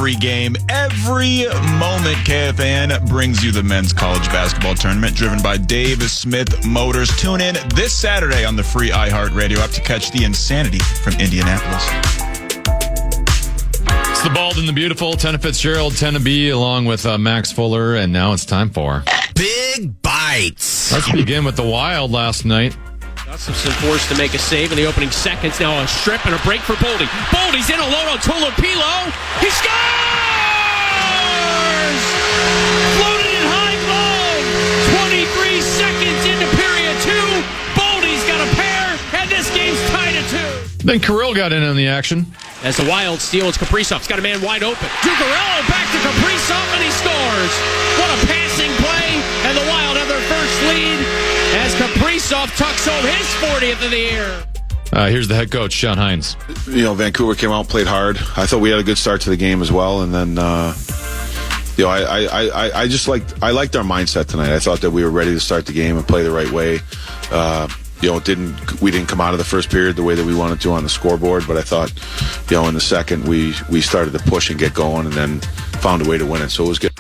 every game, every moment. KFAN brings you the men's college basketball tournament driven by Dave Smith Motors. Tune in this Saturday on the free iHeartRadio app to catch the insanity from Indianapolis. It's the Bald and the Beautiful, Tenna Fitzgerald, Tenna B, along with Max Fuller, and now it's time for Big Bites. Let's begin with the Wild last night. Gustafson forced to make a save in the opening seconds. Now a strip and a break for Boldy. Boldy's in alone on Tulapilo. He scores! Floated in high glove. 23 seconds into period 2. Boldy's got a pair, and this game's tied at 2. Then Kirill got in on the action. As the Wild steal, it's Kaprizov's got a man wide open. Zuccarello back to Kaprizov, and he scores. What a passing play, and the Wild have their first lead as Kaprizov tucks home his 40th of the year. Here's the head coach, Sean Hines. Vancouver came out and played hard. I thought we had a good start to the game as well, and then I liked our mindset tonight. I thought that we were ready to start the game and play the right way. We didn't come out of the first period the way that we wanted to on the scoreboard, but I thought, in the second we started to push and get going, and then found a way to win it. So it was good.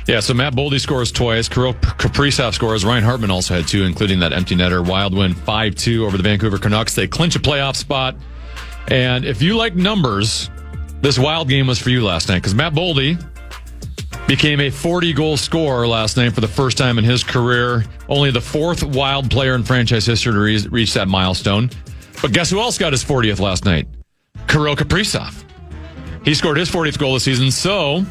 Yeah, so Matt Boldy scores twice. Kirill Kaprizov scores. Ryan Hartman also had 2, including that empty netter. Wild win 5-2 over the Vancouver Canucks. They clinch a playoff spot. And if you like numbers, this Wild game was for you last night, because Matt Boldy became a 40-goal scorer last night for the first time in his career. Only the 4th Wild player in franchise history to reach that milestone. But guess who else got his 40th last night? Kirill Kaprizov. He scored his 40th goal this season. So,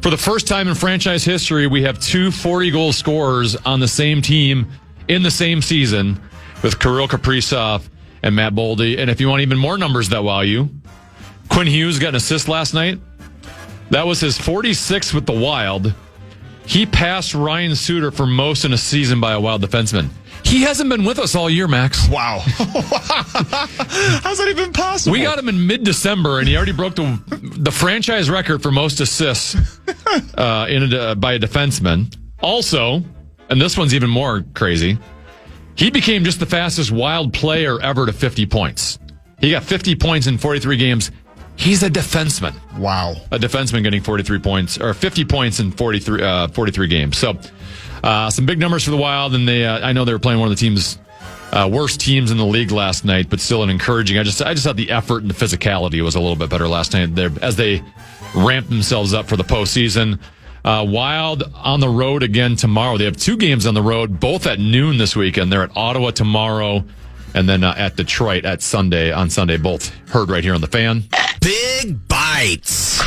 for the first time in franchise history, we have 2 40-goal scorers on the same team in the same season with Kirill Kaprizov and Matt Boldy. And if you want even more numbers that wow you, Quinn Hughes got an assist last night. That was his 46th with the Wild. He passed Ryan Suter for most in a season by a Wild defenseman. He hasn't been with us all year, Max. Wow. How's that even possible? We got him in mid-December, and he already broke the franchise record for most assists by a defenseman. Also, and this one's even more crazy, he became just the fastest Wild player ever to 50 points. He got 50 points in 43 games. He's a defenseman. Wow. A defenseman getting 43 points, or 50 points in 43 games. So, some big numbers for the Wild, and I know they were playing one of the team's worst teams in the league last night, but still an encouraging. I just thought the effort and the physicality was a little bit better last night as they ramped themselves up for the postseason. Wild on the road again tomorrow. They have 2 games on the road, both at noon this weekend. They're at Ottawa tomorrow, and then at Detroit on Sunday. Both heard right here on the Fan. Big Bites.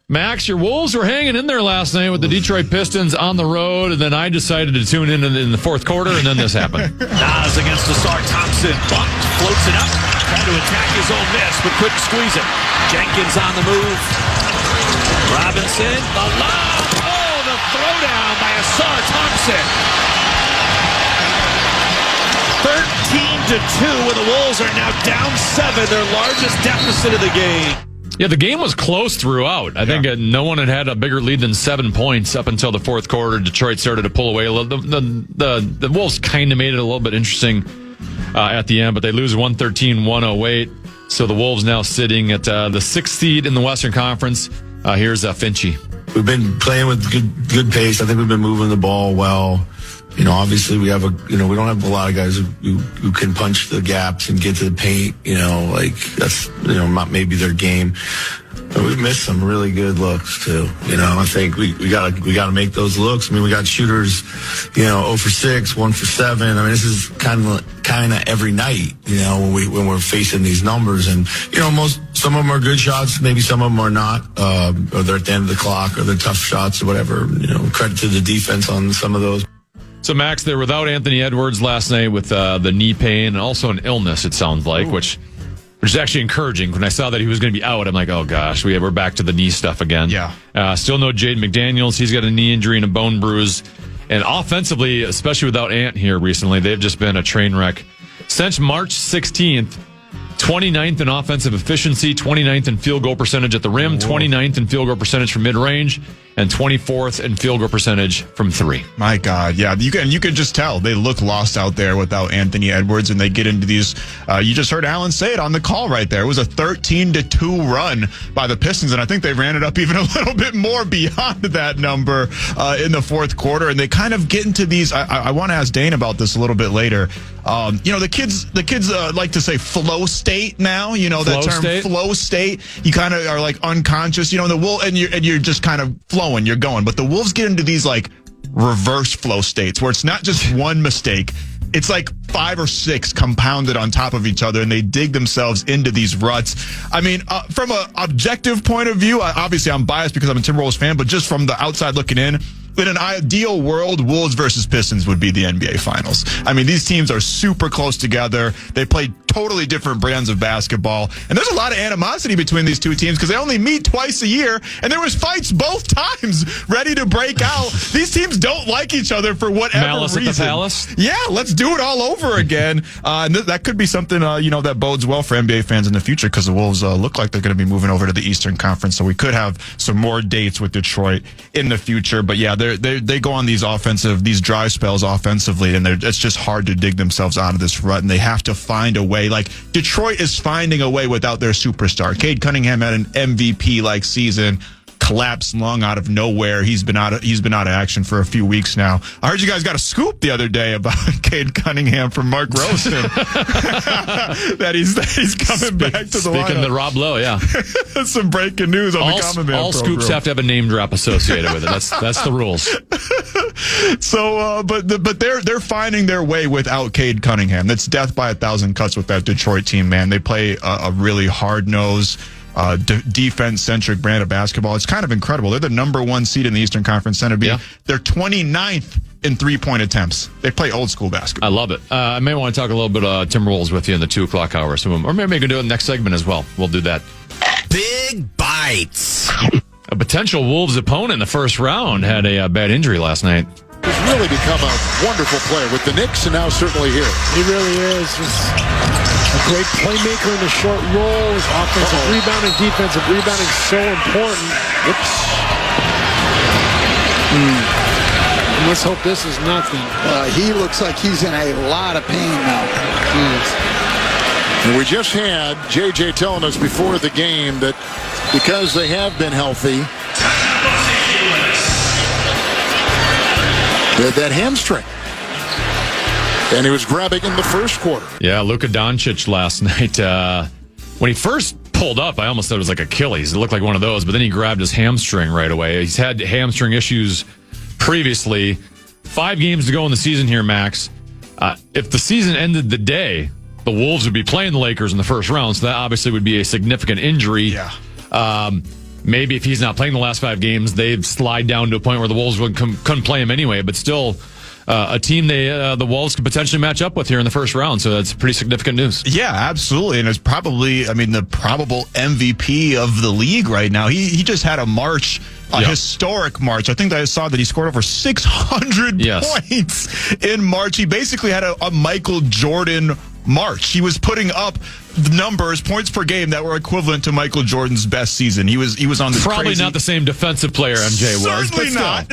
Max, your Wolves were hanging in there last night with the Detroit Pistons on the road, and then I decided to tune in the fourth quarter, and then this happened. Nas against Asar Thompson. Bumped, floats it up. Tried to attack his own miss, but couldn't squeeze it. Jenkins on the move. Robinson, the lob. Oh, the throwdown by Asar Thompson. 13-2, and the Wolves are now down 7, their largest deficit of the game. Yeah, the game was close throughout. I think no one had a bigger lead than 7 points up until the fourth quarter. Detroit started to pull away a little. The Wolves kind of made it a little bit interesting at the end, but they lose 113-108. So the Wolves now sitting at the 6th seed in the Western Conference. Here's Finchie. We've been playing with good pace. I think we've been moving the ball well. Obviously we don't have a lot of guys who can punch the gaps and get to the paint. That's not maybe their game. But we've missed some really good looks too. I think we gotta make those looks. I mean, we got shooters, 0 for 6, 1 for 7. I mean, this is kind of every night, when we're facing these numbers, and some of them are good shots, maybe some of them are not, or they're at the end of the clock, or they're tough shots or whatever. Credit to the defense on some of those. So, Max, they're without Anthony Edwards last night with the knee pain and also an illness, it sounds like, which is actually encouraging. When I saw that he was going to be out, I'm like, oh, gosh, we're back to the knee stuff again. Yeah. Still no Jaden McDaniels. He's got a knee injury and a bone bruise. And offensively, especially without Ant here recently, they've just been a train wreck. Since March 16th, 29th in offensive efficiency, 29th in field goal percentage at the rim, 29th in field goal percentage from mid-range, and 24th in field goal percentage from 3. My God, yeah, you can just tell they look lost out there without Anthony Edwards, and they get into these. You just heard Alan say it on the call right there. It was a 13-2 run by the Pistons, and I think they ran it up even a little bit more beyond that number in the fourth quarter. And they kind of get into these. I want to ask Dane about this a little bit later. The kids like to say flow state now. That term state? Flow state. You kind of are like unconscious. The Wolf, and you're just kind of flowing. You're going, but the Wolves get into these like reverse flow states where it's not just one mistake. It's like 5 or 6 compounded on top of each other, and they dig themselves into these ruts. I mean, from an objective point of view, obviously I'm biased because I'm a Timberwolves fan, but just from the outside looking in an ideal world, Wolves versus Pistons would be the NBA Finals. I mean, these teams are super close together. They play totally different brands of basketball. And there's a lot of animosity between these two teams because they only meet twice a year, and there was fights both times ready to break out. These teams don't like each other for whatever Malice reason. at the Palace? Yeah, let's do it all over again. And that could be something, that bodes well for NBA fans in the future because the Wolves look like they're going to be moving over to the Eastern Conference. So we could have some more dates with Detroit in the future. But yeah, they go on these dry spells offensively, and it's just hard to dig themselves out of this rut, and they have to find a way. Like, Detroit is finding a way without their superstar. Cade Cunningham had an MVP-like season, collapsed long out of nowhere. He's been out of action for a few weeks now. I heard you guys got a scoop the other day about Cade Cunningham from Mark Rosen that he's coming back to the lineup. Speaking to Rob Lowe, yeah. That's some breaking news on the Common Man all program. scoops have to have a name drop associated with it. That's the rules. So, but they're finding their way without Cade Cunningham. That's death by 1,000 cuts with that Detroit team, man. They play a really hard-nosed, defense-centric brand of basketball. It's kind of incredible. They're the number 1 seed in the Eastern Conference Center. Yeah. They're 29th in three-point attempts. They play old-school basketball. I love it. I may want to talk a little bit Timberwolves with you in the 2 o'clock hour. Or maybe we can do it in the next segment as well. We'll do that. Big bites. A potential Wolves opponent in the first round had a bad injury last night. He's really become a wonderful player with the Knicks and now certainly here. He really is. He's a great playmaker in the short roll. His offensive rebounding, defensive rebounding, so important. Oops. Let's hope this is nothing. He looks like he's in a lot of pain now. And we just had JJ telling us before the game that because they have been healthy, that hamstring. And he was grabbing in the first quarter. Yeah, Luka Doncic last night. When he first pulled up, I almost thought it was like Achilles. It looked like one of those, but then he grabbed his hamstring right away. He's had hamstring issues previously. 5 games to go in the season here, Max. If the season ended the day, the Wolves would be playing the Lakers in the first round, so that obviously would be a significant injury. Yeah. Maybe if he's not playing the last 5 games, they'd slide down to a point where the Wolves couldn't play him anyway. But still, a team the Wolves could potentially match up with here in the first round. So that's pretty significant news. Yeah, absolutely. And it's probably, the probable MVP of the league right now. He just had a March, historic March. I think I saw that he scored over 600 points in March. He basically had a Michael Jordan March. He was putting up numbers, points per game that were equivalent to Michael Jordan's best season. He was on this probably crazy... not the same defensive player MJ was. Certainly not.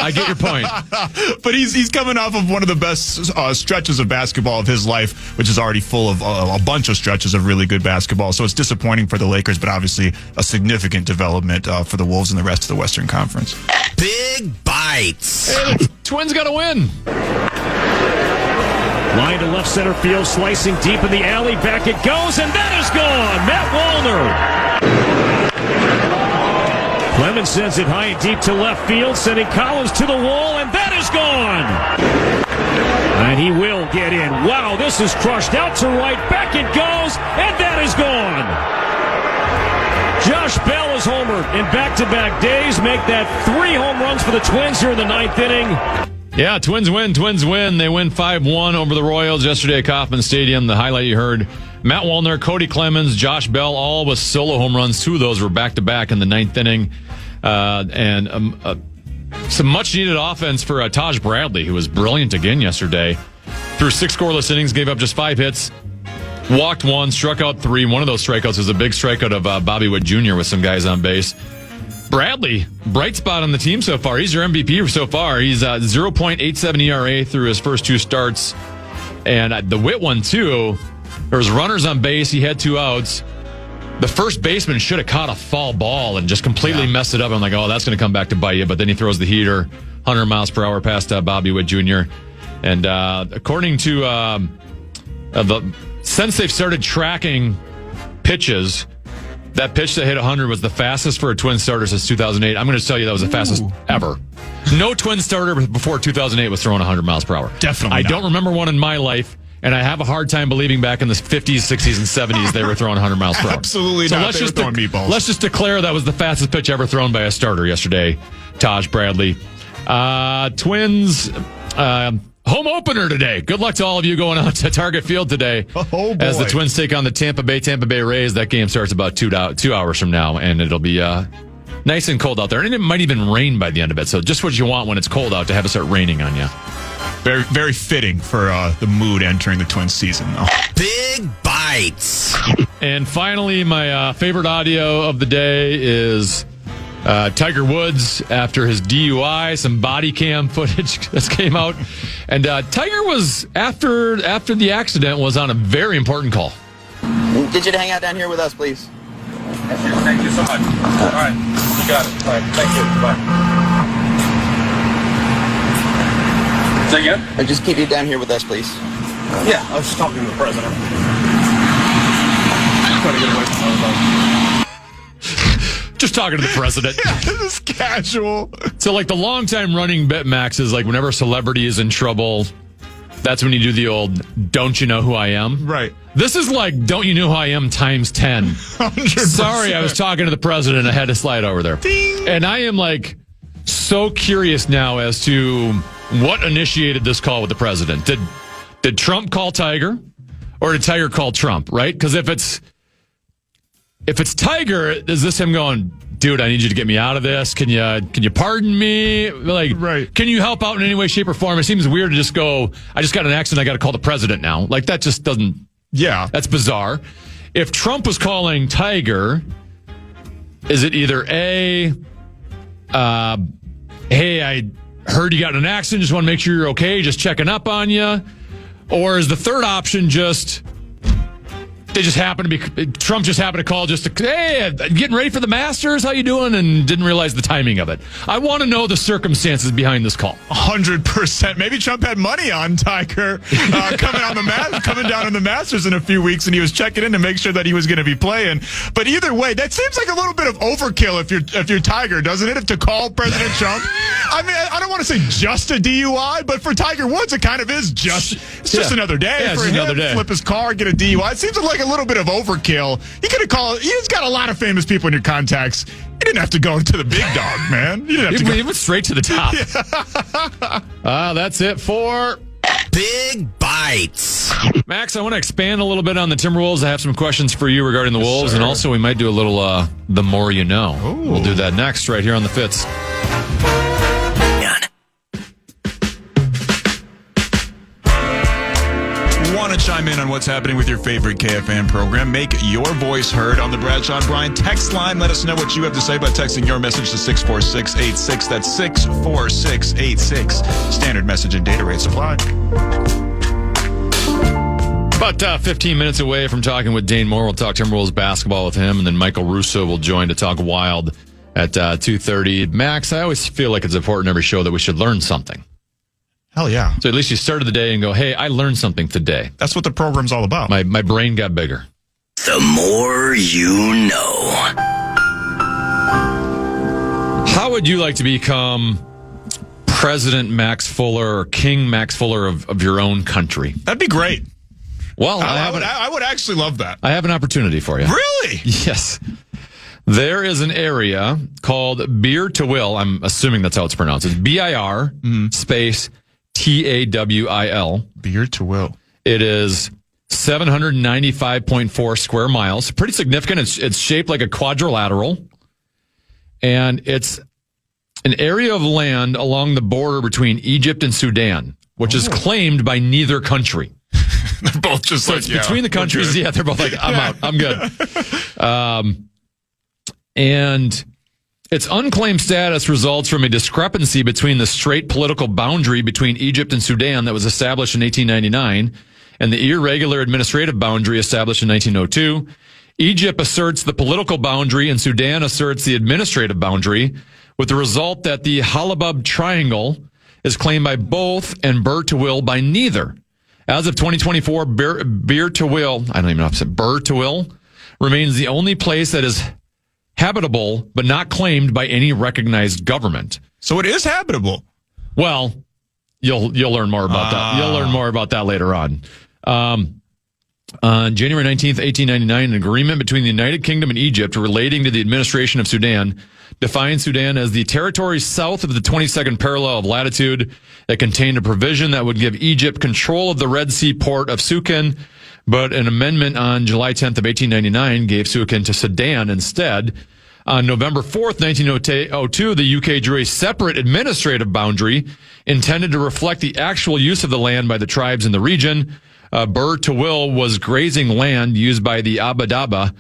I get your point. But he's coming off of one of the best stretches of basketball of his life, which is already full of a bunch of stretches of really good basketball. So it's disappointing for the Lakers, but obviously a significant development for the Wolves and the rest of the Western Conference. Big bites. Hey, the Twins got to win. Line to left center field, slicing deep in the alley. Back it goes, and that is gone. Matt Wallner. Clemens sends it high and deep to left field, sending Collins to the wall, and that is gone. And he will get in. Wow, this is crushed out to right. Back it goes, and that is gone. Josh Bell is homered in back-to-back days. Make that 3 home runs for the Twins here in the 9th inning. Yeah, Twins win. They win 5-1 over the Royals yesterday at Kauffman Stadium. The highlight you heard, Matt Wallner, Cody Clemens, Josh Bell, all with solo home runs. 2 of those were back-to-back in the 9th inning. And some much-needed offense for Taj Bradley, who was brilliant again yesterday. Through 6 scoreless innings, gave up just 5 hits, walked 1, struck out 3. One of those strikeouts was a big strikeout of Bobby Witt Jr. with some guys on base. Bradley, bright spot on the team so far. He's your MVP so far. He's 0.87 ERA through his first 2 starts. And the Witt one, too. There was runners on base. He had 2 outs. The first baseman should have caught a foul ball and just completely messed it up. I'm like, oh, that's going to come back to bite you. But then he throws the heater 100 miles per hour past Bobby Witt Jr. And according to since they've started tracking pitches, that pitch that hit 100 was the fastest for a Twin starter since 2008. I'm going to tell you that was the fastest ever. No Twin starter before 2008 was throwing 100 miles per hour. Definitely I don't remember one in my life, and I have a hard time believing back in the 50s, 60s, and 70s they were throwing 100 miles per hour. Absolutely not. They were throwing meatballs. Let's just declare that was the fastest pitch ever thrown by a starter yesterday, Taj Bradley. Twins... home opener today. Good luck to all of you going out to Target Field today. Oh, boy. As the Twins take on the Tampa Bay Rays. That game starts about 2 hours from now, and it'll be nice and cold out there. And it might even rain by the end of it. So just what you want when it's cold out, to have it start raining on you. Very, very fitting for the mood entering the Twins season. Oh. Big Bites. And finally, my favorite audio of the day is... Tiger Woods after his DUI, some body cam footage that came out, and Tiger was after the accident was on a very important call. Get you to hang out down here with us, please. Thank you so much. All right, you got it. All right, thank you. Bye. Say again? Or just keep you down here with us, please. Yeah, I was just talking to the president. I'm trying to get away from everybody. Just talking to the president. Yeah, this is casual. So, like, the longtime running bet, Max, is like whenever a celebrity is in trouble, that's when you do the old, don't you know who I am? Right. This is like, don't you know who I am times 10. 100%. Sorry, I was talking to the president. I had to slide over there. Ding. And I am, like, so curious now as to what initiated this call with the president. Did Trump call Tiger? Or did Tiger call Trump, right? Because if it's Tiger, is this him going, dude, I need you to get me out of this? Can you pardon me? Like, right. Can you help out in any way, shape, or form? It seems weird to just go, I just got an accident, I got to call the president now. Like, that just doesn't... Yeah. That's bizarre. If Trump was calling Tiger, is it either A, hey, I heard you got in an accident, just want to make sure you're okay, just checking up on you? Or is the third option just... Trump just happened to call just to, hey, getting ready for the Masters? How you doing? And didn't realize the timing of it. I want to know the circumstances behind this call. 100%. Maybe Trump had money on Tiger coming down on the Masters in a few weeks, and he was checking in to make sure that he was going to be playing. But either way, that seems like a little bit of overkill if you're Tiger, doesn't it? If to call President Trump. I mean, I don't want to say just a DUI, but for Tiger Woods, it kind of is just. It's just another day for him. Another day. Flip his car, get a DUI. It seems like a little bit of overkill. You could have called. He's got a lot of famous people in your contacts. You didn't have to go to the big dog, man. You didn't have to go. He went straight to the top. That's it for Big Bites. Max, I want to expand a little bit on the Timberwolves. I have some questions for you regarding the Wolves, and also we might do a little The More You Know. Ooh. We'll do that next right here on the Fitz. Want to chime in on what's happening with your favorite KFAN program? Make your voice heard on the Bradshaw and Bryan text line. Let us know what you have to say by texting your message to 64686. That's 64686. Standard message and data rates apply. About 15 minutes away from talking with Dane Moore. We'll talk Timberwolves basketball with him, and then Michael Russo will join to talk Wild at 2:30. Max, I always feel like it's important every show that we should learn something. Hell yeah. So at least you started the day and go, hey, I learned something today. That's what the program's all about. My brain got bigger. The more you know. How would you like to become President Max Fuller or King Max Fuller of your own country? That'd be great. Well, I would actually love that. I have an opportunity for you. Really? Yes. There is an area called Bir Tawil. I'm assuming that's how it's pronounced. It's BIR space TAWIL. Bir Tawil. It is 795.4 square miles. Pretty significant. It's shaped like a quadrilateral. And it's an area of land along the border between Egypt and Sudan, which is claimed by neither country. They're both just so like, it's between the countries. Yeah, they're both like, I'm out. I'm good. And Its unclaimed status results from a discrepancy between the straight political boundary between Egypt and Sudan that was established in 1899 and the irregular administrative boundary established in 1902. Egypt asserts the political boundary and Sudan asserts the administrative boundary, with the result that the Halabub Triangle is claimed by both and Bur Tawil by neither. As of 2024, Bur Tawil, I don't even know if I said Bur Tawil, remains the only place that is habitable but not claimed by any recognized government. So it is habitable. Well, you'll learn more about that. You'll learn more about that later on. On January 19th, 1899, an agreement between the United Kingdom and Egypt relating to the administration of Sudan defined Sudan as the territory south of the 22nd parallel of latitude that contained a provision that would give Egypt control of the Red Sea port of Sukin, but an amendment on July 10th of 1899 gave Sukin to Sudan instead. On November 4th, 1902, the UK drew a separate administrative boundary intended to reflect the actual use of the land by the tribes in the region. Bur Tawil was grazing land used by the Ababda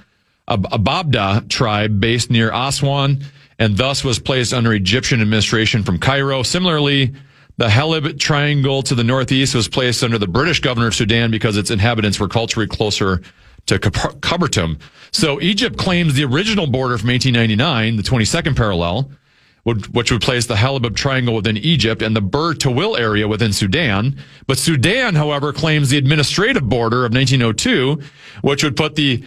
tribe based near Aswan, and thus was placed under Egyptian administration from Cairo. Similarly, the Halab Triangle to the northeast was placed under the British governor of Sudan because its inhabitants were culturally closer to Khartoum. So Egypt claims the original border from 1899, the 22nd parallel, which would place the Halab Triangle within Egypt and the Bur Tawil area within Sudan. But Sudan, however, claims the administrative border of 1902, which would put the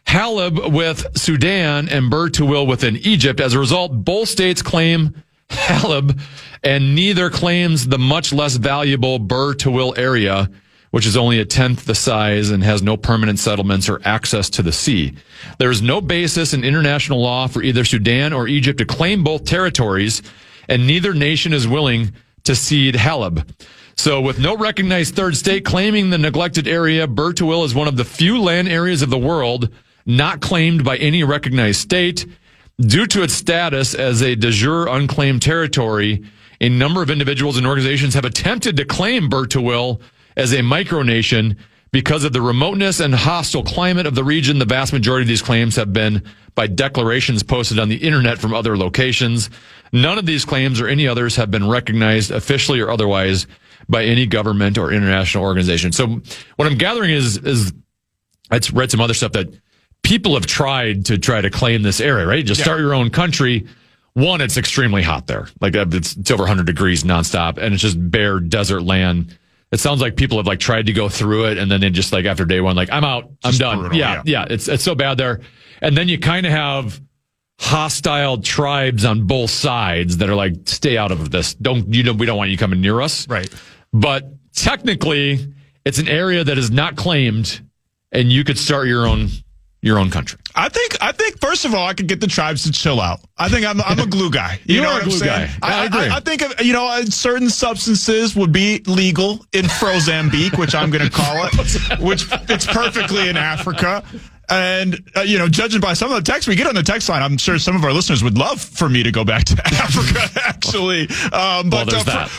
Halab with Sudan and Bur Tawil within Egypt. As a result, both states claim Halab, and neither claims the much less valuable Bur Tawil area, which is only a tenth the size and has no permanent settlements or access to the sea. There is no basis in international law for either Sudan or Egypt to claim both territories, and neither nation is willing to cede Halab. So with no recognized third state claiming the neglected area, Bur Tawil is one of the few land areas of the world not claimed by any recognized state. Due to its status as a de jure unclaimed territory, a number of individuals and organizations have attempted to claim Bur Tawil as a micronation. Because of the remoteness and hostile climate of the region, the vast majority of these claims have been by declarations posted on the internet from other locations. None of these claims or any others have been recognized officially or otherwise by any government or international organization. So what I'm gathering is I read some other stuff that people have tried to claim this area, right? Just start your own country. One, it's extremely hot there. Like it's over 100 degrees nonstop, and it's just bare desert land. It sounds like people have tried to go through it, and then they just after day one, I'm out, I'm done. Brutal, yeah. It's so bad there. And then you kind of have hostile tribes on both sides that are stay out of this. We don't want you coming near us. Right. But technically, it's an area that is not claimed, and you could start your own country. I think first of all, I could get the tribes to chill out. I think I'm a glue guy. You know are what a glue I'm saying? guy. I agree. I think certain substances would be legal in Frozambique, which I'm going to call it, which it's perfectly in Africa. And, judging by some of the texts we get on the text line, I'm sure some of our listeners would love for me to go back to Africa, actually. But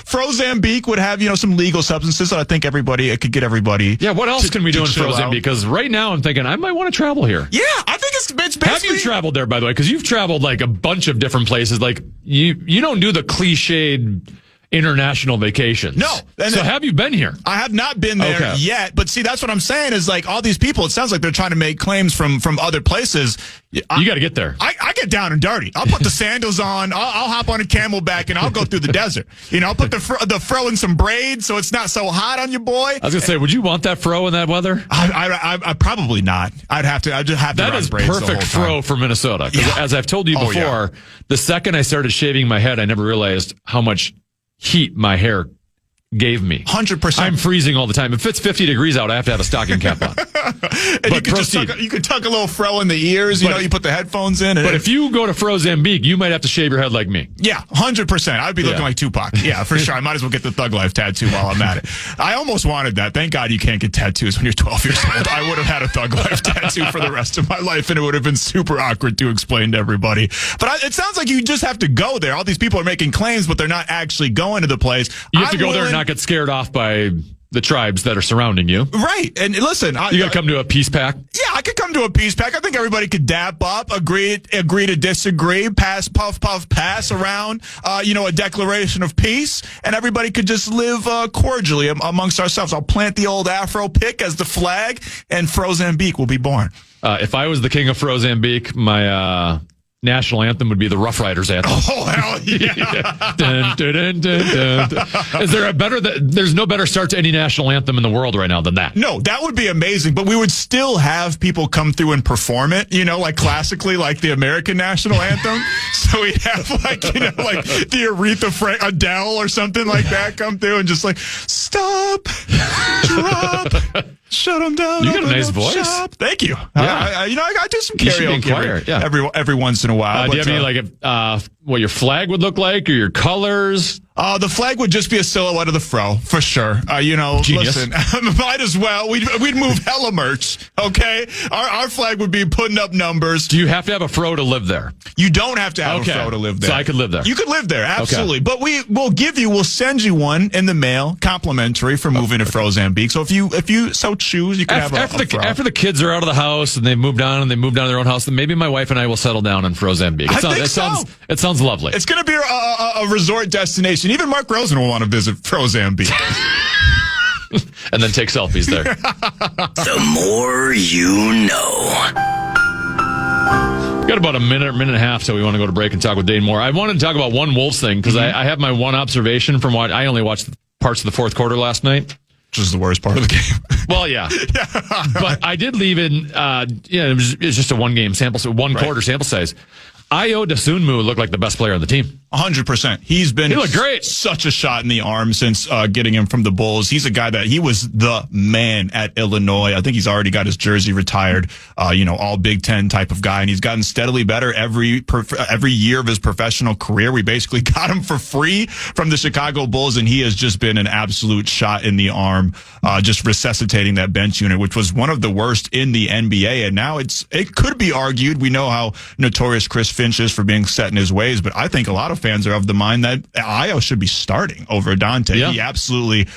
Frozambique would have, some legal substances that I think it could get everybody. Yeah, what else can we do in Frozambique? Because right now I'm thinking I might want to travel here. Yeah, I think it's basically. Have you traveled there, by the way? Because you've traveled a bunch of different places. You don't do the cliched international vacations. No. So have you been here? I have not been there yet. But see, that's what I'm saying is all these people, it sounds like they're trying to make claims from other places. You got to get there. I get down and dirty. I'll put the sandals on. I'll hop on a camelback and I'll go through the desert. I'll put the fro in some braids so it's not so hot on you, boy. I was going to say, would you want that fro in that weather? I probably not. I'd just have to That run is braids perfect the whole time. fro for Minnesota. Because as I've told you before, the second I started shaving my head, I never realized how much heat my hair gave me. 100%. I'm freezing all the time. If it's 50 degrees out, I have to have a stocking cap on. And you could tuck a little fro in the ears. You put the headphones in. But if you go to Frozambique, you might have to shave your head like me. Yeah, 100%. I'd be looking like Tupac. Yeah, for sure. I might as well get the Thug Life tattoo while I'm at it. I almost wanted that. Thank God you can't get tattoos when you're 12 years old. I would have had a Thug Life tattoo for the rest of my life, and it would have been super awkward to explain to everybody. But it sounds like you just have to go there. All these people are making claims, but they're not actually going to the place. You have to go there and not get scared off by the tribes that are surrounding you. Right. And listen, You got to come to a peace pact. Yeah, I could come to a peace pact. I think everybody could dap up, agree to disagree, pass, puff, pass around, a declaration of peace, and everybody could just live cordially amongst ourselves. I'll plant the old Afro pick as the flag, and Frozambique will be born. If I was the king of Frozambique, my national anthem would be the Rough Riders anthem. Oh, hell yeah. Dun, dun, dun, dun, dun. Is there there's no better start to any national anthem in the world right now than that. No, that would be amazing, but we would still have people come through and perform it, like classically, like the American national anthem. So we'd have like the Aretha Adele or something like that come through and just like, stop, drop, shut them down. You got a nice voice. Shop. Thank you. Yeah. I do some You should be in karaoke choir, every once in a while. Do you have any what your flag would look like or your colors? The flag would just be a silhouette of the fro, for sure. Genius. Listen, might as well. We'd move hella merch, okay? Our flag would be putting up numbers. Do you have to have a fro to live there? You don't have to have a fro to live there. So I could live there. You could live there, absolutely. Okay. But we'll send you one in the mail, complimentary for moving to Frozambique. So if you so choose, you can have a fro. After the kids are out of the house and they've moved on to their own house, then maybe my wife and I will settle down in Frozambique. It sounds lovely. It's going to be a resort destination. Even Mark Rosen will want to visit Frozambique. And then take selfies there. The more you know. Got about a minute and a half till we want to go to break and talk with Dane Moore. I wanted to talk about one Wolves thing because I have my one observation from what I only watched parts of the fourth quarter last night. Which is the worst part of the game. Well, yeah. But I did leave in, it was just a one quarter sample size. Ayo Dosunmu looked like the best player on the team. 100%. He looked great. Such a shot in the arm since getting him from the Bulls. He's a guy that he was the man at Illinois. I think he's already got his jersey retired. All Big Ten type of guy, and he's gotten steadily better every year of his professional career. We basically got him for free from the Chicago Bulls, and he has just been an absolute shot in the arm, just resuscitating that bench unit, which was one of the worst in the NBA. And now it could be argued. We know how notorious Chris Finch is for being set in his ways, but I think a lot of fans are of the mind that Ayo should be starting over Dante. Yeah. He absolutely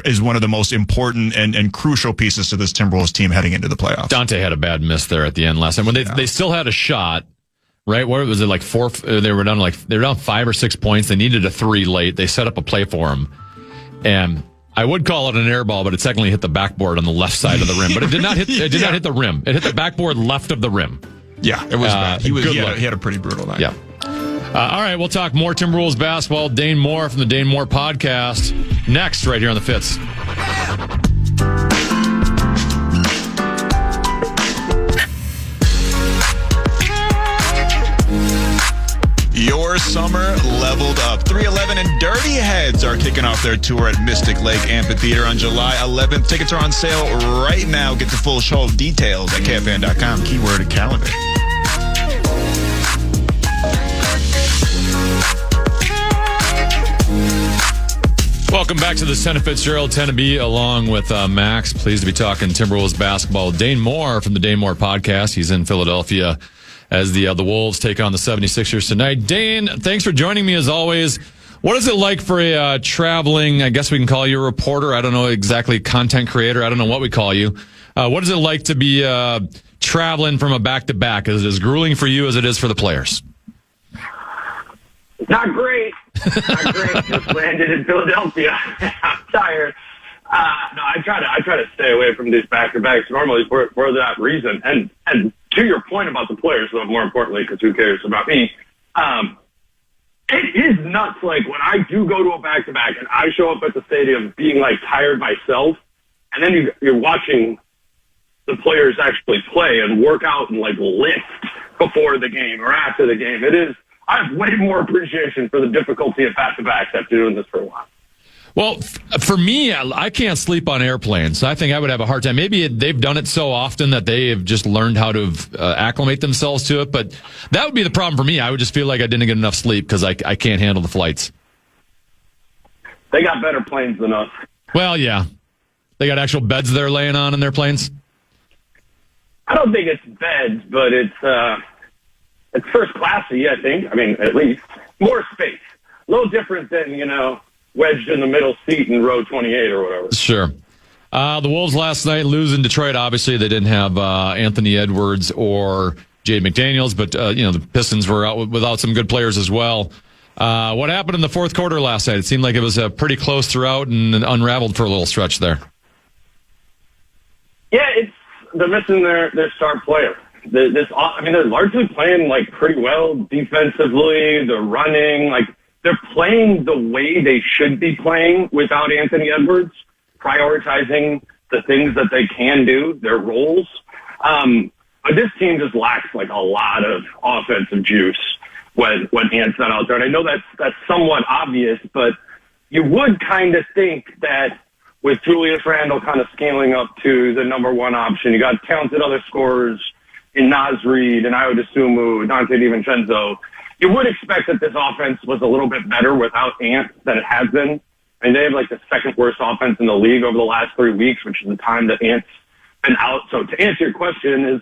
is one of the most important and crucial pieces to this Timberwolves team heading into the playoffs. Dante had a bad miss there at the end last time when they still had a shot. Right? What was it, like four? They were down 5 or 6 points. They needed a 3 late. They set up a play for him, and I would call it an air ball, but it technically hit the backboard on the left side of the rim. But it did not hit. It did not hit the rim. It hit the backboard left of the rim. Yeah, it was bad. He had a pretty brutal night. Yeah. All right, we'll talk more Timberwolves basketball. Dane Moore from the Dane Moore podcast next, right here on the Fitz. Your summer leveled up. 311 and Dirty Heads are kicking off their tour at Mystic Lake Amphitheater on July 11th. Tickets are on sale right now. Get the full show details at KFAN.com. Keyword calendar. Welcome back to the Senate Fitzgerald 10-B along with Max. Pleased to be talking Timberwolves basketball. Dane Moore from the Dane Moore podcast. He's in Philadelphia as the Wolves take on the 76ers tonight. Dane, thanks for joining me as always. What is it like for a traveling, I guess we can call you a reporter, I don't know exactly, content creator, I don't know what we call you. What is it like to be traveling from a back-to-back? Is it as grueling for you as it is for the players? Not great. Not great. Just landed in Philadelphia. I'm tired. No, I try to stay away from these back-to-backs normally for that reason. And to your point about the players, but more importantly, because who cares about me, it is nuts. Like when I do go to a back-to-back and I show up at the stadium being like tired myself, and then you're watching the players actually play and work out and like lift before the game or after the game. I have way more appreciation for the difficulty of back-to-backs after doing this for a while. Well, for me, I can't sleep on airplanes. I think I would have a hard time. Maybe they've done it so often that they have just learned how to acclimate themselves to it. But that would be the problem for me. I would just feel like I didn't get enough sleep because I can't handle the flights. They got better planes than us. Well, yeah. They got actual beds they're laying on in their planes? I don't think it's beds, but it's first classy, I think. I mean, at least. More space. A little different than, wedged in the middle seat in row 28 or whatever. Sure. The Wolves last night losing Detroit. Obviously, they didn't have Anthony Edwards or Jade McDaniels, but the Pistons were out without some good players as well. What happened in the fourth quarter last night? It seemed like it was pretty close throughout and unraveled for a little stretch there. Yeah, they're missing their star player. They're largely playing like pretty well defensively. They're running they're playing the way they should be playing without Anthony Edwards, prioritizing the things that they can do, their roles. But this team just lacks a lot of offensive juice when Ant's not out there. And I know that's somewhat obvious, but you would kind of think that with Julius Randle kind of scaling up to the number one option, you got talented other scorers in Naz Reid and Ayo Dosunmu, Dante DiVincenzo, you would expect that this offense was a little bit better without Ant than it has been. And they have the second worst offense in the league over the last 3 weeks, which is the time that Ant's been out. So to answer your question is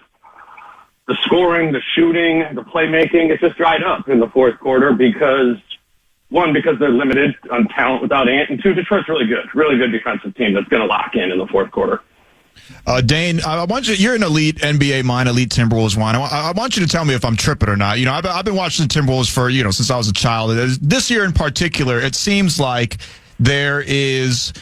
the scoring, the shooting, the playmaking, it's just dried up in the fourth quarter because they're limited on talent without Ant, and two, Detroit's really good defensive team that's going to lock in the fourth quarter. Dane, I want you're an elite NBA mind, elite Timberwolves mind. I want you to tell me if I'm tripping or not. I've been watching the Timberwolves for, since I was a child. This year in particular, it seems like there is,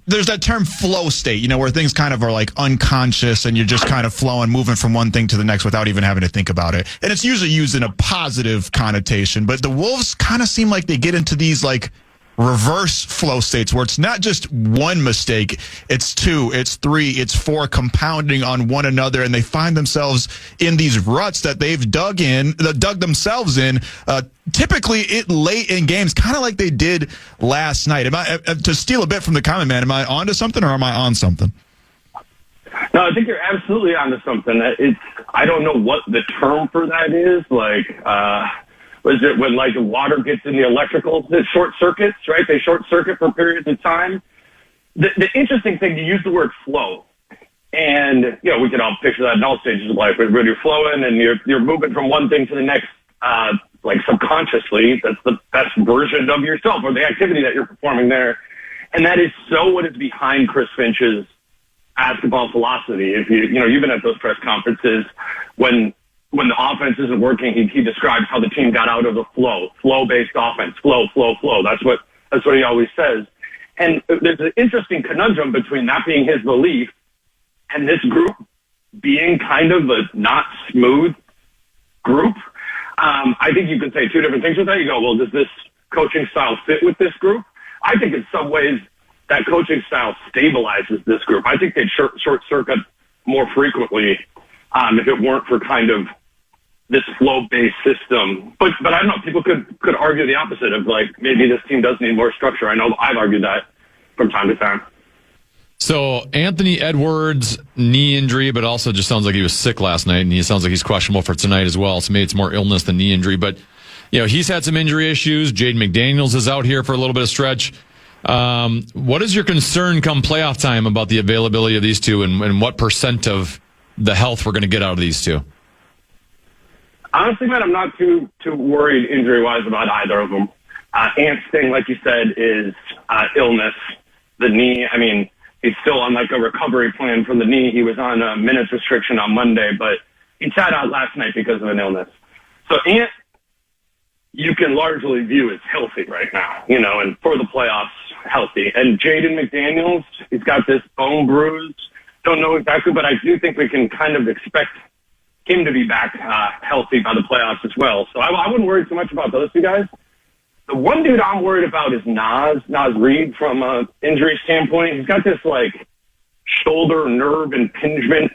there's that term flow state, where things kind of are unconscious and you're just kind of flowing, moving from one thing to the next without even having to think about it. And it's usually used in a positive connotation, but the Wolves kind of seem like they get into these reverse flow states where it's not just one mistake, it's two, it's three, it's four compounding on one another, and they find themselves in these ruts that they've dug themselves in, typically late in games, kind of like they did last night. To steal a bit from the comment, man, am I onto something or am I on something? No, I think you're absolutely onto something. I don't know what the term for that is. Was it when the water gets in the electrical, the short circuits, right? They short circuit for periods of time. The interesting thing, you use the word flow. And, we can all picture that in all stages of life when you're flowing and you're moving from one thing to the next, subconsciously. That's the best version of yourself or the activity that you're performing there. And that is so what is behind Chris Finch's basketball philosophy. If you've been at those press conferences when the offense isn't working, he describes how the team got out of the flow-based offense, flow. That's what he always says. And there's an interesting conundrum between that being his belief and this group being kind of a not smooth group. I think you could say two different things with that. You go, well, does this coaching style fit with this group? I think in some ways that coaching style stabilizes this group. I think they'd short circuit more frequently if it weren't for kind of this flow-based system. But I don't know, people could argue the opposite of maybe this team does need more structure. I know I've argued that from time to time. So Anthony Edwards, knee injury, but also just sounds like he was sick last night, and he sounds like he's questionable for tonight as well. So maybe it's more illness than knee injury. But, he's had some injury issues. Jaden McDaniels is out here for a little bit of stretch. What is your concern come playoff time about the availability of these two and what % of the health we're going to get out of these two? Honestly, man, I'm not too worried injury-wise about either of them. Ant's thing, like you said, is illness. The knee, he's still on a recovery plan from the knee. He was on a minutes restriction on Monday, but he sat out last night because of an illness. So Ant, you can largely view as healthy right now, and for the playoffs, healthy. And Jaden McDaniels, he's got this bone bruise. Don't know exactly, but I do think we can kind of expect him to be back healthy by the playoffs as well. So I wouldn't worry too much about those two guys. The one dude I'm worried about is Naz Reid from an injury standpoint. He's got this shoulder nerve impingement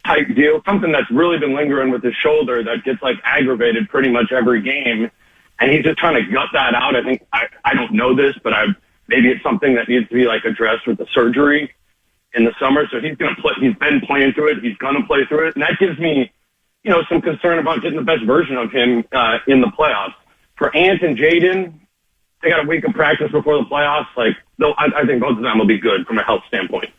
type deal, something that's really been lingering with his shoulder that gets aggravated pretty much every game. And he's just trying to gut that out. I think, I don't know this, but maybe it's something that needs to be addressed with the surgery in the summer. So he's going to play. He's been playing through it. He's going to play through it. And that gives me, some concern about getting the best version of him in the playoffs. For Ant and Jaden, they got a week of practice before the playoffs. I think both of them will be good from a health standpoint.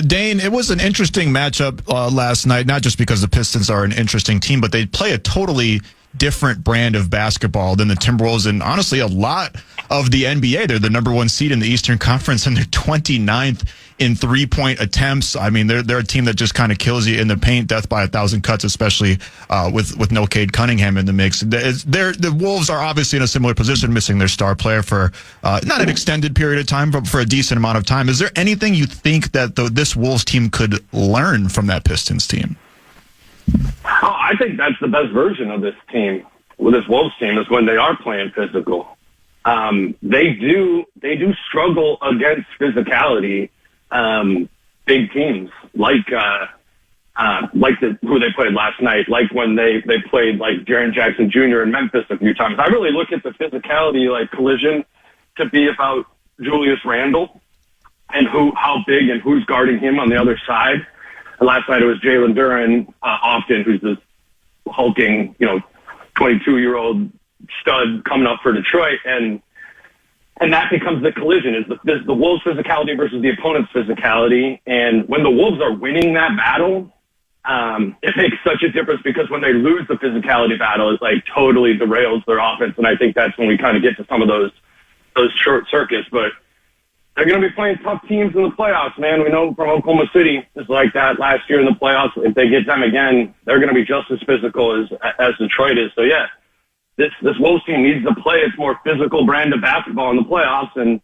Dane, it was an interesting matchup last night, not just because the Pistons are an interesting team, but they play a totally different brand of basketball than the Timberwolves and honestly a lot of the NBA. They're the number 1 seed in the Eastern Conference and they're 29th in 3-point attempts. I mean, they're a team that just kind of kills you in the paint, death by 1,000 cuts, especially with no Cade Cunningham in the mix. The Wolves are obviously in a similar position, missing their star player for not an extended period of time, but for a decent amount of time. Is there anything you think that this Wolves team could learn from that Pistons team? Oh, I think that's the best version of this team. With this Wolves team is when they are playing physical. They do struggle against physicality. Big teams like who they played last night, like when they played like Jaren Jackson Jr. in Memphis a few times. I really look at the physicality like collision to be about Julius Randle and how big and who's guarding him on the other side. And last night it was Jalen Duren, often who's this hulking, 22-year-old stud coming up for Detroit, and that becomes the collision, is the Wolves' physicality versus the opponent's physicality. And when the Wolves are winning that battle, it makes such a difference because when they lose the physicality battle, it like totally derails their offense. And I think that's when we kind of get to some of those short circuits. But they're going to be playing tough teams in the playoffs, man. We know from Oklahoma City is like that last year in the playoffs. If they get them again, they're going to be just as physical as Detroit is. So yeah. This Wolves team needs to play its more physical brand of basketball in the playoffs, and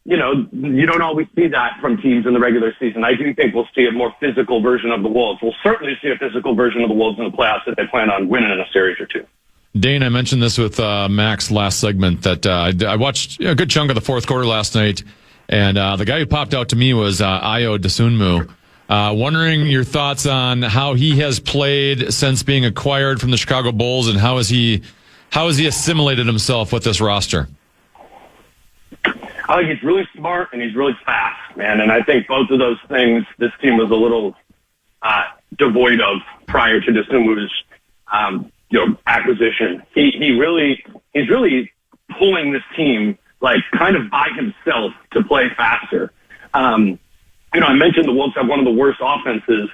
you don't always see that from teams in the regular season. I do think we'll see a more physical version of the Wolves. We'll certainly see a physical version of the Wolves in the playoffs if they plan on winning in a series or two. Dane, I mentioned this with Max last segment that I watched a good chunk of the fourth quarter last night, and the guy who popped out to me was Ayo Dosunmu. Wondering your thoughts on how he has played since being acquired from the Chicago Bulls, and how has he assimilated himself with this roster? I think he's really smart and he's really fast, man. And I think both of those things this team was a little devoid of prior to Dosunmu's acquisition. He's really pulling this team like kind of by himself to play faster. I mentioned the Wolves have one of the worst offenses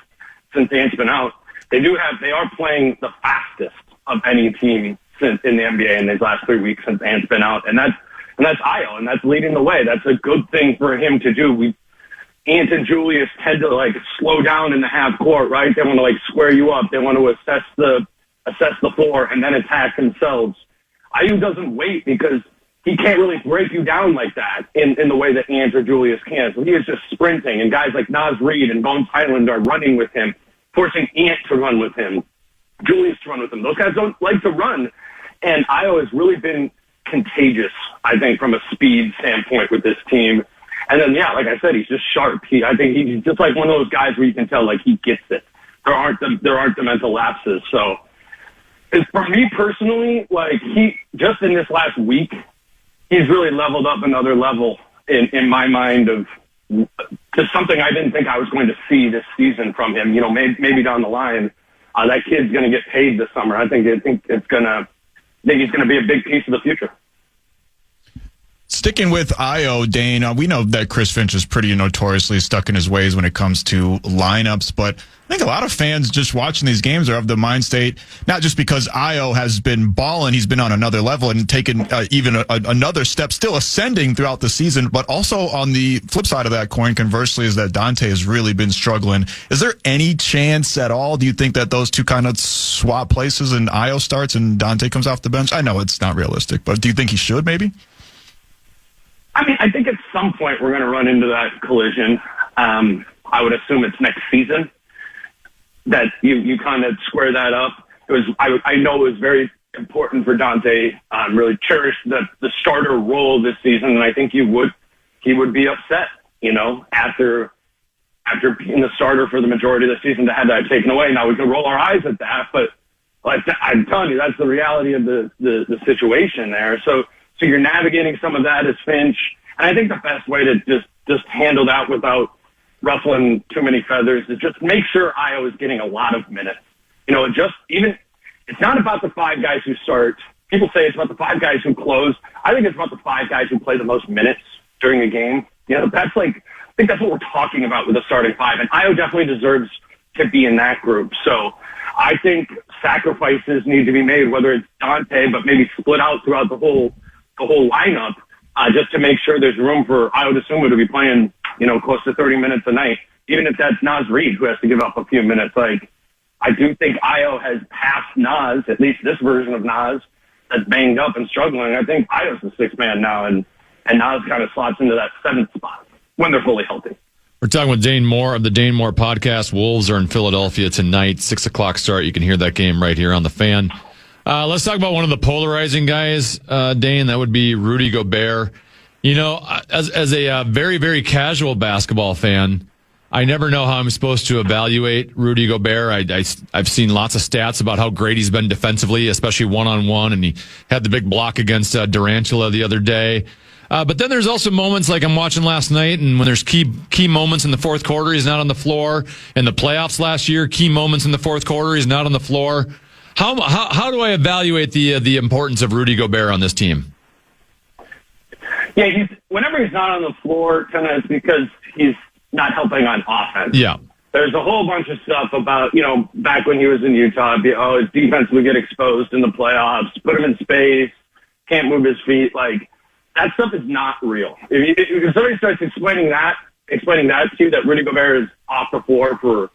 since Dane's been out. They are playing the fastest of any team in the NBA in these last 3 weeks since Dane's been out, and that's Ayo, and that's leading the way. That's a good thing for him to do. Ant and Julius tend to like slow down in the half court, right? They want to like square you up. They want to assess the floor and then attack themselves. Ayo doesn't wait because he can't really break you down like that in the way that Ant or Julius can. So he is just sprinting, and guys like Naz Reid and Bones Highland are running with him, forcing Ant to run with him, Julius to run with him. Those guys don't like to run, and Ayo has really been contagious, I think, from a speed standpoint with this team. And then, yeah, like I said, he's just sharp. I think he's just like one of those guys where you can tell, like, he gets it. There aren't the mental lapses. So, for me personally, like, he just in this last week, he's really leveled up another level in my mind of just something I didn't think I was going to see this season from him. Maybe down the line, that kid's going to get paid this summer. I think he's going to be a big piece of the future. Sticking with Ayo, Dane, we know that Chris Finch is pretty notoriously stuck in his ways when it comes to lineups, but I think a lot of fans just watching these games are of the mind state, not just because Ayo has been balling, he's been on another level and taken even another step, still ascending throughout the season, but also on the flip side of that coin, conversely, is that Dante has really been struggling. Is there any chance at all, do you think, that those two kind of swap places and Ayo starts and Dante comes off the bench? I know it's not realistic, but do you think he should maybe? I mean, I think at some point we're going to run into that collision. I would assume it's next season that you kind of square that up. I know it was very important for Dante, really cherished the starter role this season, and I think he would be upset, after being the starter for the majority of the season to have that taken away. Now we can roll our eyes at that, but I'm telling you, that's the reality of the situation there. So you're navigating some of that as Finch, and I think the best way to just handle that without ruffling too many feathers is just make sure Ayo is getting a lot of minutes. It's not about the five guys who start. People say it's about the five guys who close. I think it's about the five guys who play the most minutes during a game. I think that's what we're talking about with the starting five, and Ayo definitely deserves to be in that group. So I think sacrifices need to be made, whether it's Dante, but maybe split out throughout the whole lineup, just to make sure there's room for Ayo Dosunmu to be playing, close to 30 minutes a night, even if that's Naz Reid who has to give up a few minutes. Like, I do think Ayo has passed Naz, at least this version of Naz, that's banged up and struggling. I think Ayo's the sixth man now, and Naz kind of slots into that seventh spot when they're fully healthy. We're talking with Dane Moore of the Dane Moore podcast. Wolves are in Philadelphia tonight, 6 o'clock start. You can hear that game right here on the Fan. Let's talk about one of the polarizing guys, Dane. That would be Rudy Gobert. As a very, very casual basketball fan, I never know how I'm supposed to evaluate Rudy Gobert. I've seen lots of stats about how great he's been defensively, especially one-on-one, and he had the big block against Durantula the other day. But then there's also moments like I'm watching last night, and when there's key moments in the fourth quarter, he's not on the floor. In the playoffs last year, key moments in the fourth quarter, he's not on the floor. How do I evaluate the importance of Rudy Gobert on this team? Yeah, whenever he's not on the floor, kind of it's because he's not helping on offense. Yeah. There's a whole bunch of stuff about, back when he was in Utah, his defense would get exposed in the playoffs, put him in space, can't move his feet. Like, that stuff is not real. If somebody starts explaining that to you, that Rudy Gobert is off the floor for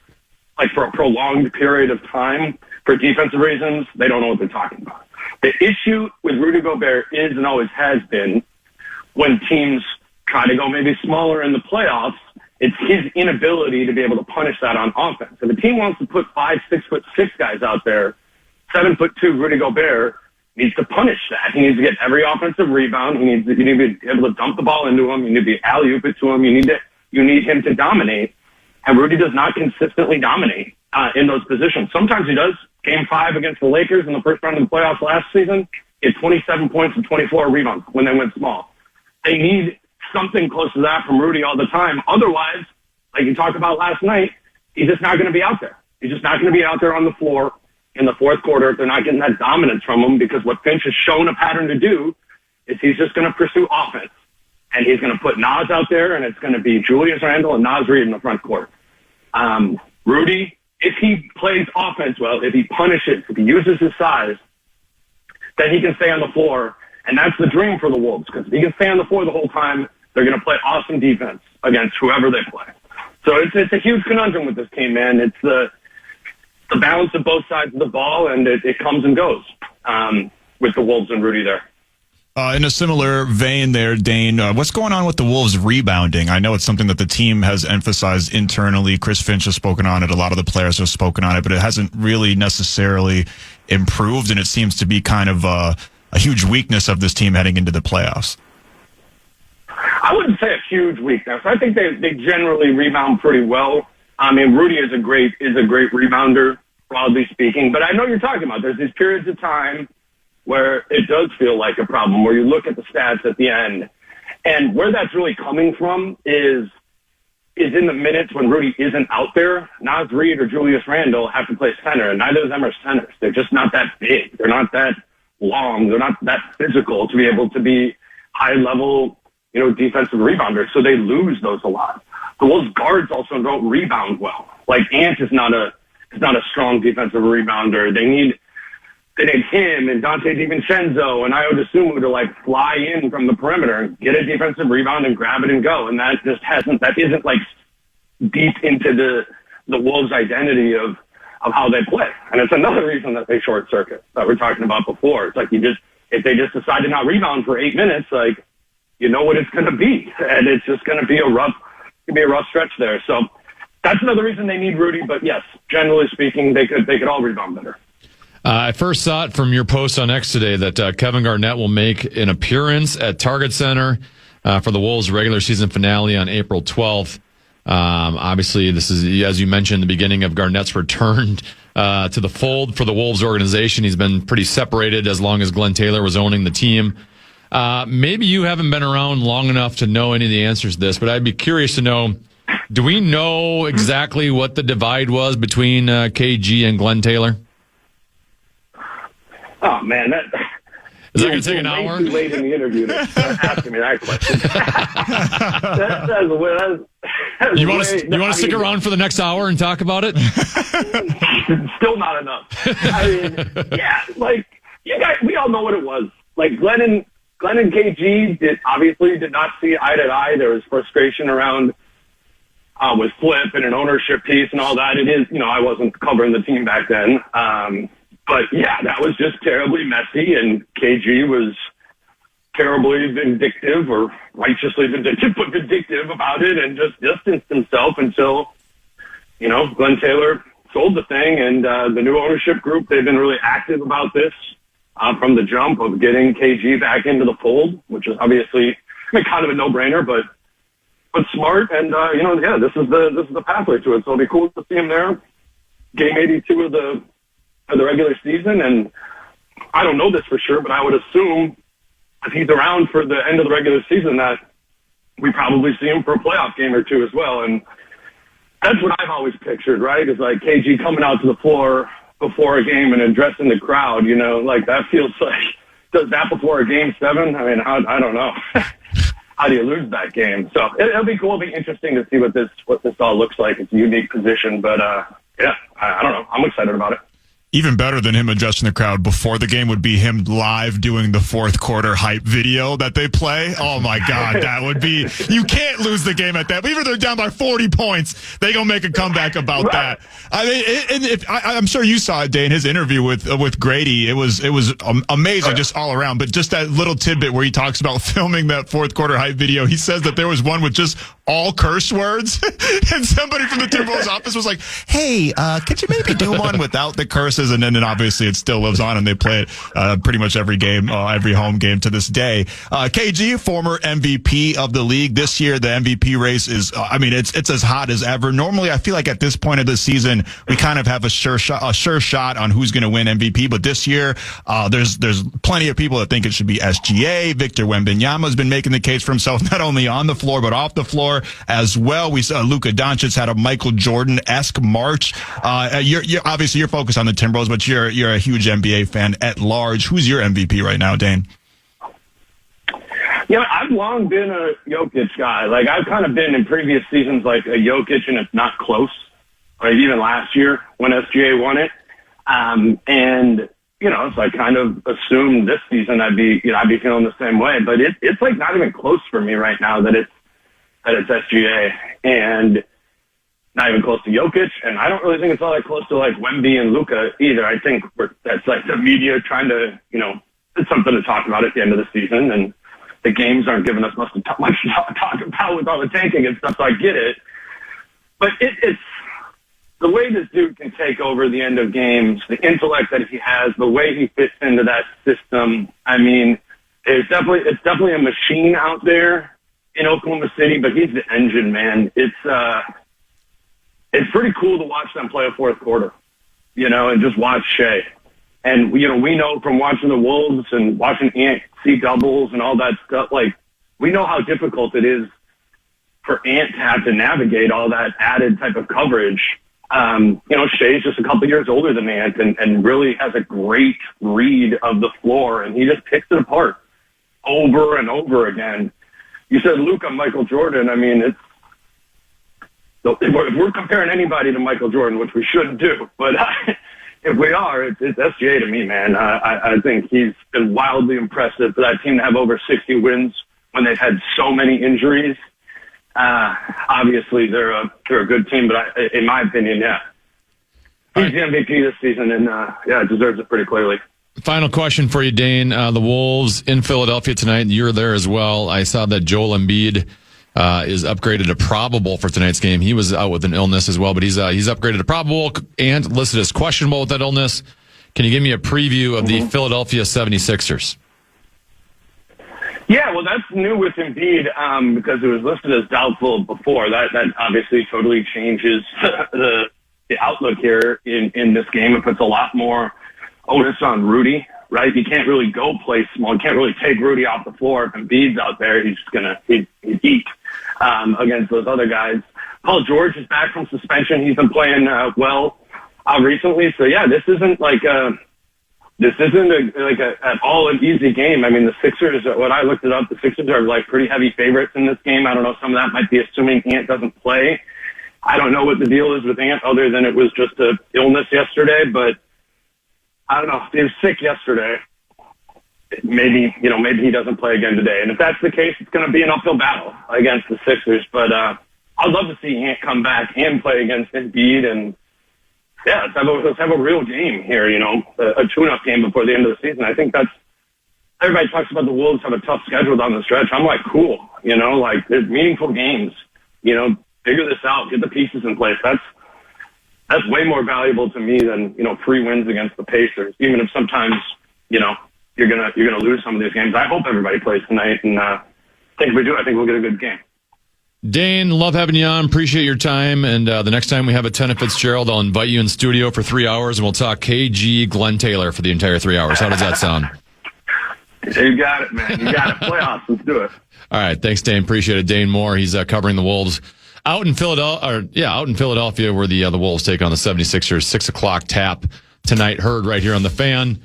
a prolonged period of time for defensive reasons, they don't know what they're talking about. The issue with Rudy Gobert is and always has been when teams try to go maybe smaller in the playoffs, it's his inability to be able to punish that on offense. If a team wants to put 5'6" guys out there, 7'2" Rudy Gobert needs to punish that. He needs to get every offensive rebound. You need to be able to dump the ball into him. You need to be alley-oop it to him. You need him to dominate. And Rudy does not consistently dominate in those positions. Sometimes he does. Game 5 against the Lakers in the first round of the playoffs last season, he had 27 points and 24 rebounds when they went small. They need something close to that from Rudy all the time. Otherwise, like you talked about last night, he's just not going to be out there. He's just not going to be out there on the floor in the fourth quarter if they're not getting that dominance from him, because what Finch has shown a pattern to do is he's just going to pursue offense. And he's going to put Naz out there, and it's going to be Julius Randle and Naz Reid in the front court. Rudy, if he plays offense well, if he punishes, if he uses his size, then he can stay on the floor. And that's the dream for the Wolves, because if he can stay on the floor the whole time, they're going to play awesome defense against whoever they play. So it's a huge conundrum with this team, man. It's the balance of both sides of the ball, and it comes and goes with the Wolves and Rudy there. In a similar vein there, Dane, what's going on with the Wolves rebounding? I know it's something that the team has emphasized internally. Chris Finch has spoken on it. A lot of the players have spoken on it, but it hasn't really necessarily improved, and it seems to be kind of a huge weakness of this team heading into the playoffs. I wouldn't say a huge weakness. I think they generally rebound pretty well. I mean, Rudy is a great rebounder, broadly speaking. But I know you're talking about. There's these periods of time where it does feel like a problem, where you look at the stats at the end, and where that's really coming from is in the minutes when Rudy isn't out there. Naz Reid or Julius Randle have to play center, and neither of them are centers. They're just not that big. They're not that long. They're not that physical to be able to be high-level, defensive rebounders. So they lose those a lot. The Wolves guards also don't rebound well. Like Ant is not a strong defensive rebounder. They need him and Dante DiVincenzo and Ayo Dosunmu to fly in from the perimeter and get a defensive rebound and grab it and go. And that isn't deep into the Wolves' identity of how they play. And it's another reason that they short circuit that we're talking about before. It's if they just decide to not rebound for 8 minutes, what it's going to be. And it's just going to be a rough stretch there. So that's another reason they need Rudy. But yes, generally speaking, they could all rebound better. I first saw it from your post on X today that Kevin Garnett will make an appearance at Target Center for the Wolves' regular season finale on April 12th. Obviously, this is, as you mentioned, the beginning of Garnett's return to the fold for the Wolves organization. He's been pretty separated as long as Glenn Taylor was owning the team. Maybe you haven't been around long enough to know any of the answers to this, but I'd be curious to know, do we know exactly what the divide was between KG and Glenn Taylor? Oh, man. Is that going to take an hour? Too late in the interview to start asking me that question. You want to stick around for the next hour and talk about it? Still not enough. I mean, yeah, like you guys, we all know what it was. Like Glenn and KG obviously did not see eye to eye. There was frustration around with Flip and an ownership piece and all that. It is, I wasn't covering the team back then. But yeah, that was just terribly messy, and KG was terribly vindictive, or righteously vindictive, but vindictive about it, and just distanced himself until, Glenn Taylor sold the thing, and the new ownership group, they've been really active about this from the jump of getting KG back into the fold, which is obviously kind of a no-brainer, but smart, and this is the pathway to it. So it'll be cool to see him there. Game 82 of the regular season, and I don't know this for sure, but I would assume if he's around for the end of the regular season that we probably see him for a playoff game or two as well. And that's what I've always pictured, right? Is like KG coming out to the floor before a game and addressing the crowd, like that feels like, does that before a game 7? I mean, I don't know. How do you lose that game? So it'll be cool. It'll be interesting to see what this all looks like. It's a unique position, but yeah, I don't know. I'm excited about it. Even better than him addressing the crowd before the game would be him live doing the fourth quarter hype video that they play. Oh my God, that would be, you can't lose the game at that. But even if they're down by 40 points, they gonna make a comeback about that. I mean, I'm sure you saw it, Dane, his interview with Grady. It was amazing just all around. But just that little tidbit where he talks about filming that fourth quarter hype video, he says that there was one with just all curse words, and somebody from the Timberwolves office was like, "Hey, could you maybe do one without the curses?" And then obviously it still lives on, and they play it pretty much every game, every home game to this day. KG, former MVP of the league. This year, the MVP race is, it's as hot as ever. Normally, I feel like at this point of the season, we kind of have a sure shot on who's going to win MVP. But this year, there's plenty of people that think it should be SGA. Victor Wembanyama has been making the case for himself, not only on the floor, but off the floor as well. We saw Luka Doncic had a Michael Jordan-esque march. You're obviously you're focused on the Timberwolves, but you're a huge NBA fan at large. Who's your MVP right now, Dane? I've long been a Jokic guy. Like, I've kind of been in previous seasons like a Jokic, and it's not close. Like, even last year when SGA won it. So I kind of assumed this season I'd be feeling the same way. But it's like not even close for me right now that it's SGA, and not even close to Jokic, and I don't really think it's all that close to like Wemby and Luka either. I think that's like the media trying to, it's something to talk about at the end of the season, and the games aren't giving us much to talk about with all the tanking and stuff, so I get it. But it's the way this dude can take over the end of games, the intellect that he has, the way he fits into that system. I mean, it's definitely a machine out there in Oklahoma City, but he's the engine, man. It's pretty cool to watch them play a fourth quarter, and just watch Shea. And, we know from watching the Wolves and watching Ant see doubles and all that stuff, like, we know how difficult it is for Ant to have to navigate all that added type of coverage. Shea's just a couple years older than Ant and really has a great read of the floor, and he just picks it apart over and over again. You said Luka, Michael Jordan. I mean, if we're comparing anybody to Michael Jordan, which we shouldn't do, but if we are, it's SGA to me, man. I think he's been wildly impressive for that team to have over 60 wins when they've had so many injuries. Obviously, they're a good team, but in my opinion, yeah, he's the MVP this season, and deserves it pretty clearly. Final question for you, Dane. The Wolves in Philadelphia tonight. You're there as well. I saw that Joel Embiid is upgraded to probable for tonight's game. He was out with an illness as well, but he's upgraded to probable and listed as questionable with that illness. Can you give me a preview of the Philadelphia 76ers? Yeah, well, that's new with Embiid because it was listed as doubtful before. That obviously totally changes the outlook here in this game. It puts a lot more onus on Rudy, right? You can't really go play small. You can't really take Rudy off the floor. If Embiid's out there, he's just going to eat against those other guys. Paul George is back from suspension. He's been playing well recently. So, yeah, this isn't like this isn't at all an easy game. I mean, the Sixers, when I looked it up, the Sixers are like pretty heavy favorites in this game. I don't know, some of that might be assuming Ant doesn't play. I don't know what the deal is with Ant other than it was just an illness yesterday, but I don't know. He was sick yesterday. Maybe he doesn't play again today. And if that's the case, it's going to be an uphill battle against the Sixers. But I'd love to see Ant come back and play against Embiid. And, yeah, let's have a real game here, a tune-up game before the end of the season. I think everybody talks about the Wolves have a tough schedule down the stretch. I'm like, cool, there's meaningful games, figure this out, get the pieces in place. That's way more valuable to me than, 3 wins against the Pacers, even if sometimes, you're gonna lose some of these games. I hope everybody plays tonight, and I think if we do, I think we'll get a good game. Dane, love having you on. Appreciate your time. And the next time we have a 10 at Fitzgerald, I'll invite you in studio for 3 hours, and we'll talk KG Glenn Taylor for the entire 3 hours. How does that sound? You got it, man. You got it. Playoffs. Let's do it. All right. Thanks, Dane. Appreciate it. Dane Moore. He's covering the Wolves out in Philadelphia, where the Wolves take on the 76ers. 6 o'clock tap tonight. Heard right here on the Fan.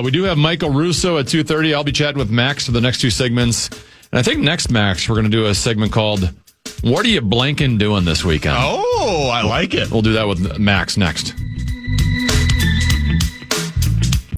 We do have Michael Russo at 2:30. I'll be chatting with Max for the next 2 segments. And I think next, Max, we're going to do a segment called "What Are You Blanking Doing This Weekend?" Oh, I like it. We'll do that with Max next.